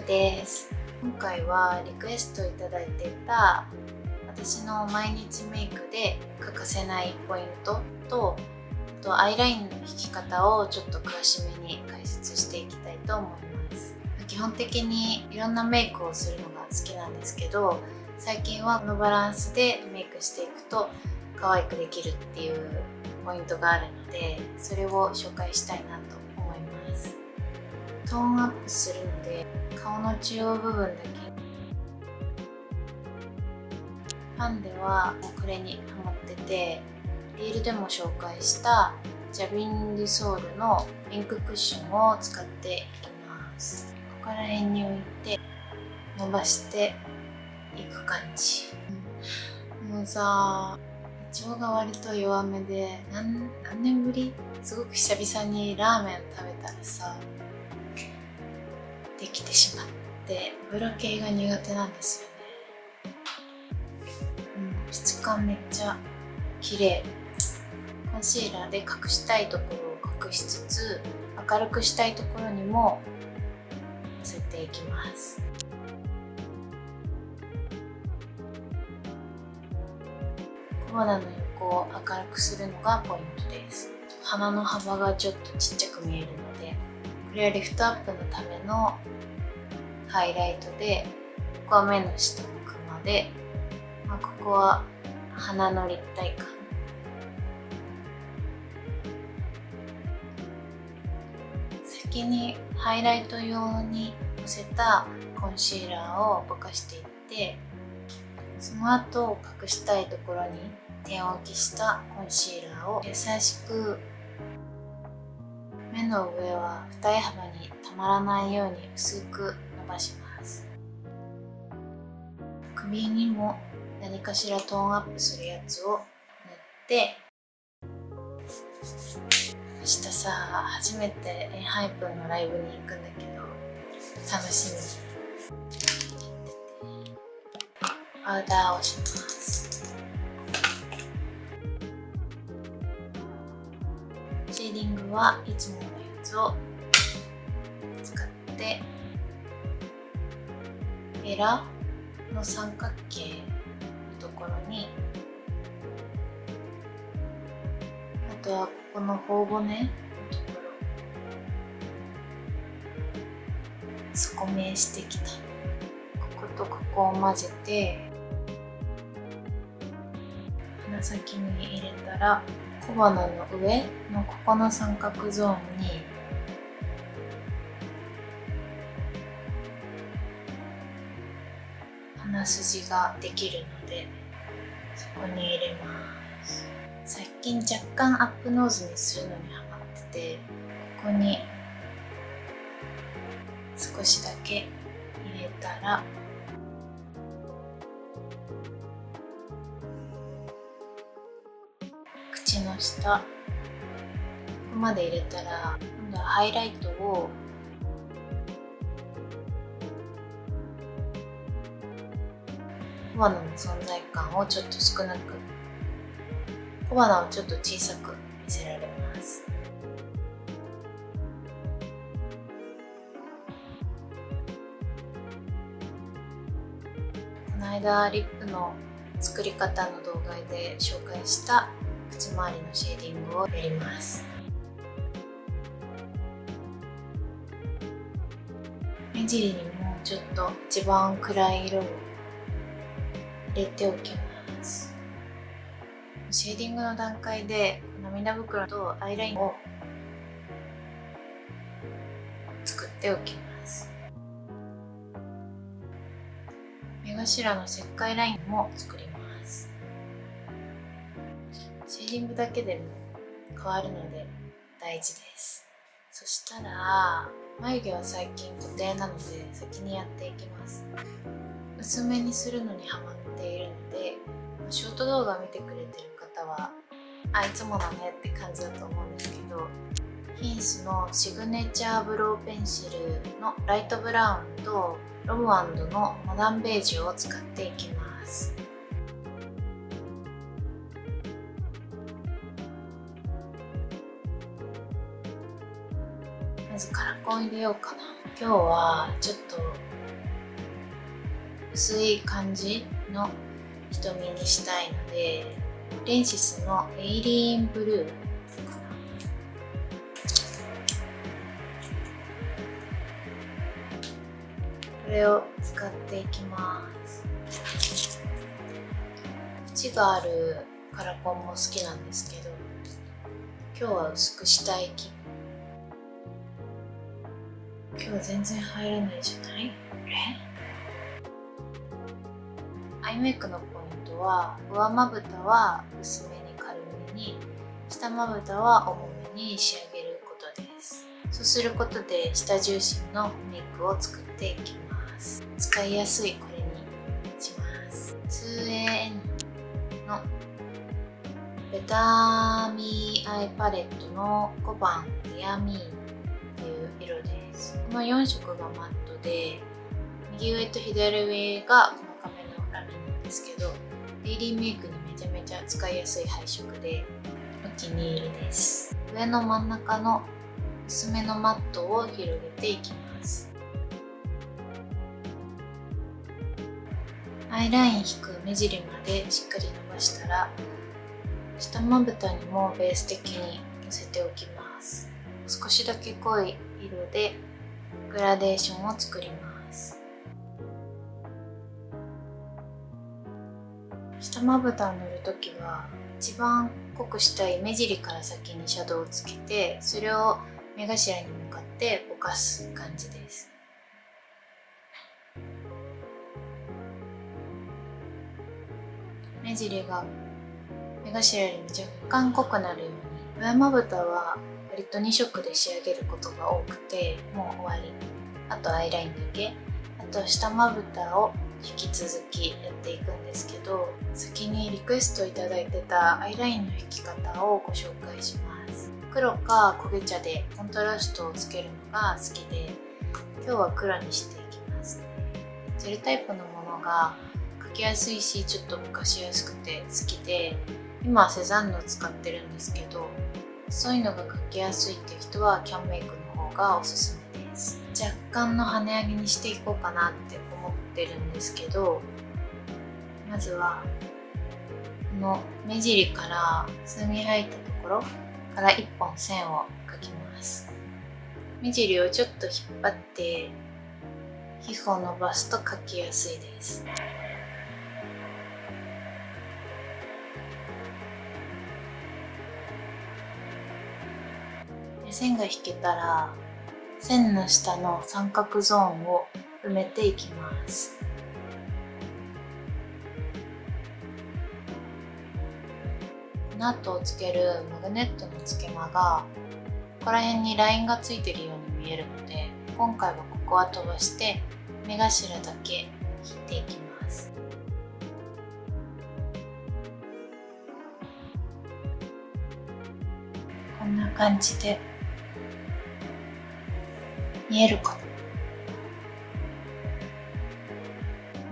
クです。今回はリクエストいただいていた私の毎日メイクで欠かせないポイントと、あとアイラインの引き方をちょっと詳しめに解説していきたいと思います。基本的にいろんなメイクをするのが好きなんですけど、最近はこのバランスでメイクしていくと可愛くできるっていうポイントがあるので、それを紹介したいなと思います。トーンアップするので顔の中央部分だけ、ファンではこれにハマってて、リールでも紹介したジャビン・デュソールのピンククッションを使っていきます。ここら辺に置いて伸ばしていく感じ。もうさ、胃腸が割と弱めで何年ぶり、すごく久々にラーメン食べたらさできてしまって、油系が苦手なんですよね。質感めっちゃ綺麗。コンシーラーで隠したいところを隠しつつ、明るくしたいところにものせていきます。小鼻の横を明るくするのがポイントです。鼻の幅がちょっとちっちゃく見えるので、これはリフトアップのためのハイライトで、ここは目の下のクマで、ここは鼻の立体感。先にハイライト用にのせたコンシーラーをぼかしていって、その後隠したいところに点置きしたコンシーラーを優しく、目の上は二重幅にたまらないように薄く伸ばします。首にも何かしらトーンアップするやつを塗って、明日さ、初めてENHYPENのライブに行くんだけど楽しみ。パウダーをします。シェーディングはいつものやつを使って、エラの三角形のところに、あとはここの頬骨のところ、底目してきた。こことここを混ぜて、鼻先に入れたら、小鼻の上のここの三角ゾーンに鼻筋ができるので、そこに入れます。最近若干アップノーズにするのにハマってて、ここに少しだけ入れたら、口の下、ここまで入れたら、今度はハイライトを小鼻の存在感をちょっと少なく、小鼻をちょっと小さく見せられます。この間リップの作り方の動画で紹介した口周りのシェーディングをやります。目尻にもちょっと一番暗い色を入れておきます。シェーディングの段階で涙袋とアイラインを作っておきます。目頭の切開ラインも作ります。シェーディングだけでも変わるので大事です。そしたら眉毛は最近固定なので先にやっていきます。薄めにするのにハマっているので、ショート動画見てくれてる方はいつもだねって感じだと思うんですけど、ヒンスのシグネチャーブローペンシルのライトブラウンとロムアンドのモダンベージュを使っていきます。まずカラコン入れようかな。今日はちょっと薄い感じの瞳にしたいので、レンシスのエイリーンブルーかな。これを使っていきます。縁があるカラコンも好きなんですけど、今日は薄くしたい気分。今日全然入らないじゃない？アイメイクのポイントは、上まぶたは薄めに軽めに、下まぶたは重めに仕上げることです。そうすることで下重心のメイクを作っていきます。使いやすいこれにします。2AN のベターミーアイパレットの5番ディアミーっていう色です。この4色がマットで、右上と左上が細かめのラメなんですけど、デイリーメイクにめちゃめちゃ使いやすい配色でお気に入りです。上の真ん中の薄めのマットを広げていきます。アイライン引く目尻までしっかり伸ばしたら、下まぶたにもベース的にのせておきます。少しだけ濃い色でグラデーションを作ります。下まぶたを塗るときは、一番濃くしたい目尻から先にシャドウをつけて、それを目頭に向かってぼかす感じです。目尻が目頭よりも若干濃くなるように、上まぶたは割と2色で仕上げることが多くて、もう終わり。あとアイラインだけ。あと下まぶたを引き続きやっていくんですけど、先にリクエストいただいてたアイラインの引き方をご紹介します。黒か焦げ茶でコントラストをつけるのが好きで、今日は黒にしていきます。ジェルタイプのものが描きやすいし、ちょっとぼかしやすくて好きで、今はセザンヌを使ってるんですけど、そういうのが描きやすいって人はキャンメイクの方がおすすめです。若干の跳ね上げにしていこうかなって思ってるんですけど、まずはこの目尻から墨入ったところから1本線を描きます。目尻をちょっと引っ張って皮膚を伸ばすと描きやすいです。線が引けたら、線の下の三角ゾーンを埋めていきます。ナットをつけるマグネットのつけまがここら辺にラインがついてるように見えるので、今回はここは飛ばして目頭だけ引いていきます。こんな感じで見えるかな。こ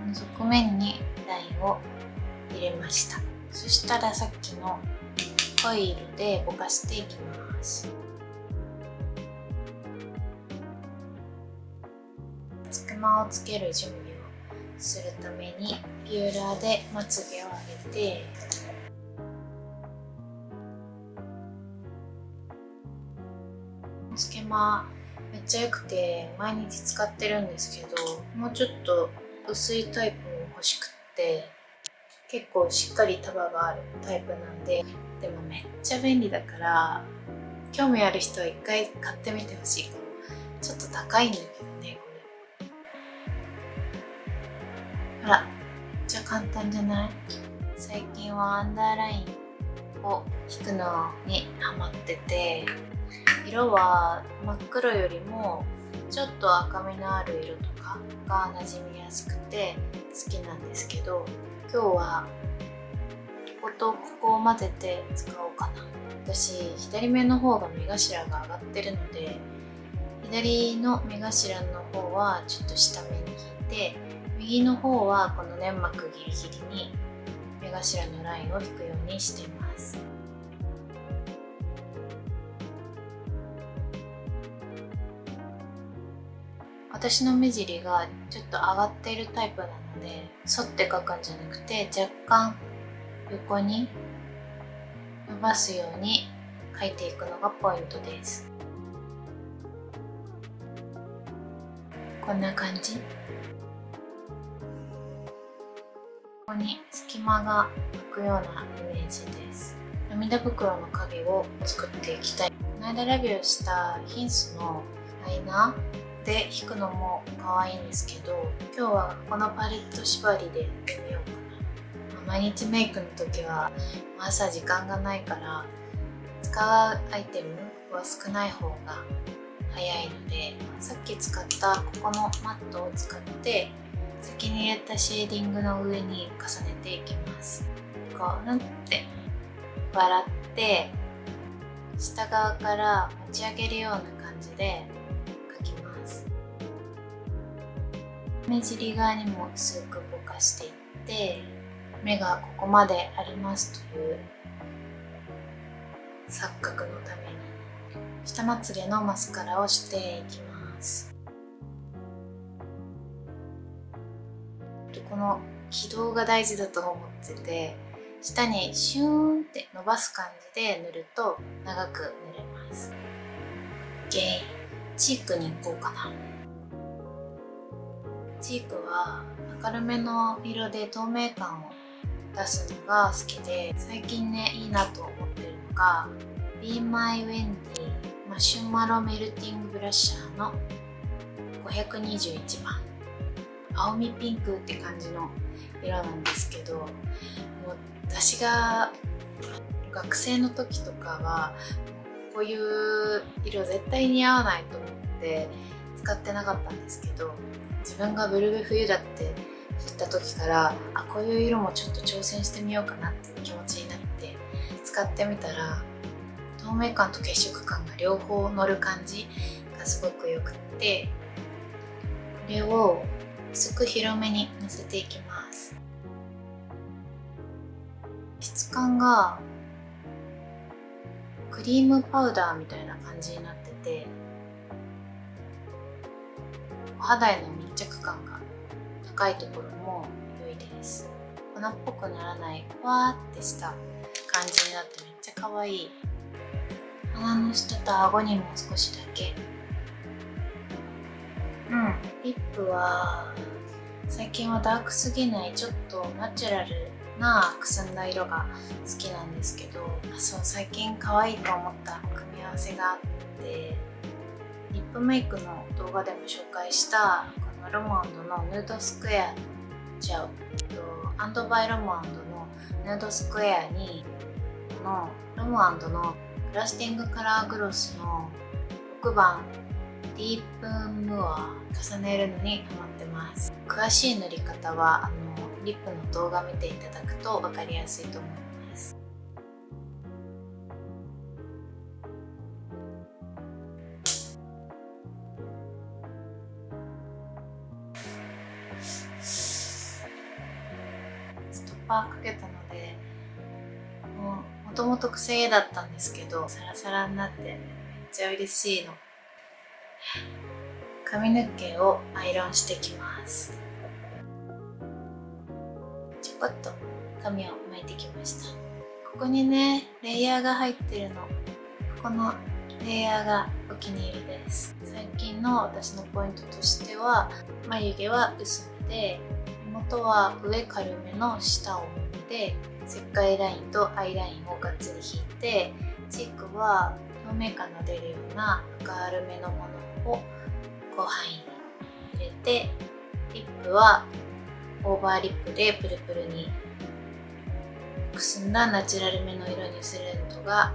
の側面にラインを入れました。そしたらさっきの濃い色でぼかしていきます。つけまをつける準備をするためにピューラーでまつげを上げて、つけまめっちゃ良くて毎日使ってるんですけど、もうちょっと薄いタイプも欲しくって、結構しっかり束があるタイプなんで、でもめっちゃ便利だから興味ある人は一回買ってみてほしいかも。ちょっと高いんだけどね、これ。ほら、めっちゃ簡単じゃない？最近はアンダーラインを引くのにハマってて、色は真っ黒よりもちょっと赤みのある色とかが馴染みやすくて好きなんですけど、今日はこことここを混ぜて使おうかな。私左目の方が目頭が上がってるので、左の目頭の方はちょっと下目に引いて、右の方はこの粘膜ギリギリに目頭のラインを引くようにしています。私の目尻がちょっと上がっているタイプなので、反って描くんじゃなくて若干横に伸ばすように描いていくのがポイントです。こんな感じ。ここに隙間が空くようなイメージです。涙袋の影を作っていきたい。この間レビューしたヒンスのライナーで引くのも可愛いんですけど、今日はこのパレット縛りでやってみようかな。毎日メイクの時は朝時間がないから使うアイテムは少ない方が早いので、さっき使ったここのマットを使って先に入れたシェーディングの上に重ねていきます。こうなんて笑って下側から持ち上げるような感じで描きます。目尻側にも薄くぼかしていって、目がここまでありますという錯覚のために下まつげのマスカラをしていきます。この軌道が大事だと思ってて、下にシューンって伸ばす感じで塗ると長く塗れます。チークに行こうかな。チークは明るめの色で透明感を出すのが好きで、最近ねいいなと思ってるのが Be My Wendy マシュマロメルティングブラッシャーの521番。青みピンクって感じの色なんですけど、もう私が学生の時とかはこういう色絶対似合わないと思って使ってなかったんですけど、自分がブルベ冬だって知った時から、こういう色もちょっと挑戦してみようかなっていう気持ちになって使ってみたら、透明感と血色感が両方乗る感じがすごくよくって、これを薄く広めにのせていきます。質感がクリームパウダーみたいな感じになってて、お肌への密着感が高いところも良いです。粉っぽくならないふわーってした感じになってめっちゃ可愛い。鼻の下と顎にも少しだけ。リップは最近はダークすぎないちょっとナチュラルなくすんだ色が好きなんですけど、最近可愛いと思った組み合わせがあって、リップメイクの動画でも紹介したこのロムアンドのヌードスクエアアンドバイロムアンドのヌードスクエアにこのロムアンドのブラスティングカラーグロスの6番ディープムーア重ねるのにハマってます。詳しい塗り方はリップの動画見ていただくと分かりやすいと思います。ストッパーかけたので、もともと癖だったんですけどサラサラになってめっちゃ嬉しいの。髪の毛をアイロンしてきます。ちょこっと髪を巻いてきました。ここにねレイヤーが入ってるの。このレイヤーがお気に入りです。最近の私のポイントとしては、眉毛は薄めで、目元は上軽めの下重めで、石灰ラインとアイラインをがっつり引いて、チークは透明感の出るような明るめのものを広範囲に入れて、リップはオーバーリップでプルプルにくすんだナチュラルめの色にすることが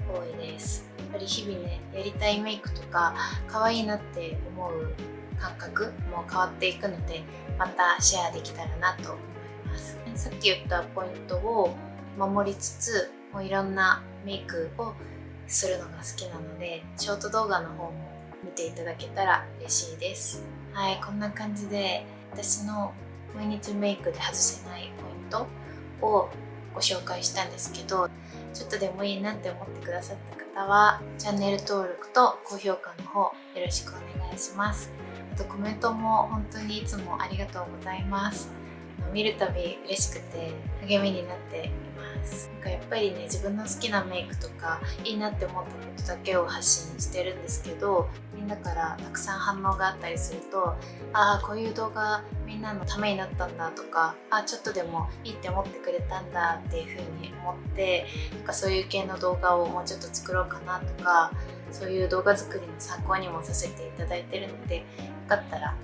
多いです。やっぱり日々ねやりたいメイクとか可愛いなって思う感覚も変わっていくので、またシェアできたらなと思います。さっき言ったポイントを守りつつ、もういろんなメイクをするのが好きなので、ショート動画の方も見ていただけたら嬉しいです。はい、こんな感じで私の毎日メイクで外せないポイントをご紹介したんですけど、ちょっとでもいいなって思ってくださった方はチャンネル登録と高評価の方よろしくお願いします。あとコメントも本当にいつもありがとうございます。見るたび嬉しくて励みになっています。なんかやっぱりね、自分の好きなメイクとかいいなって思ったことだけを発信してるんですけど、みんなからたくさん反応があったりすると、ああこういう動画みんなのためになったんだとか、あちょっとでもいいって思ってくれたんだっていう風に思って、なんかそういう系の動画をもうちょっと作ろうかなとか、そういう動画作りの参考にもさせていただいてるので、よかったら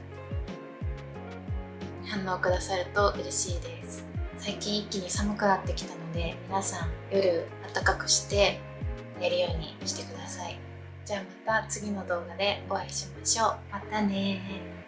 反応くださると嬉しいです。最近一気に寒くなってきたので、皆さん夜暖かくして寝るようにしてください。じゃあまた次の動画でお会いしましょう。またね。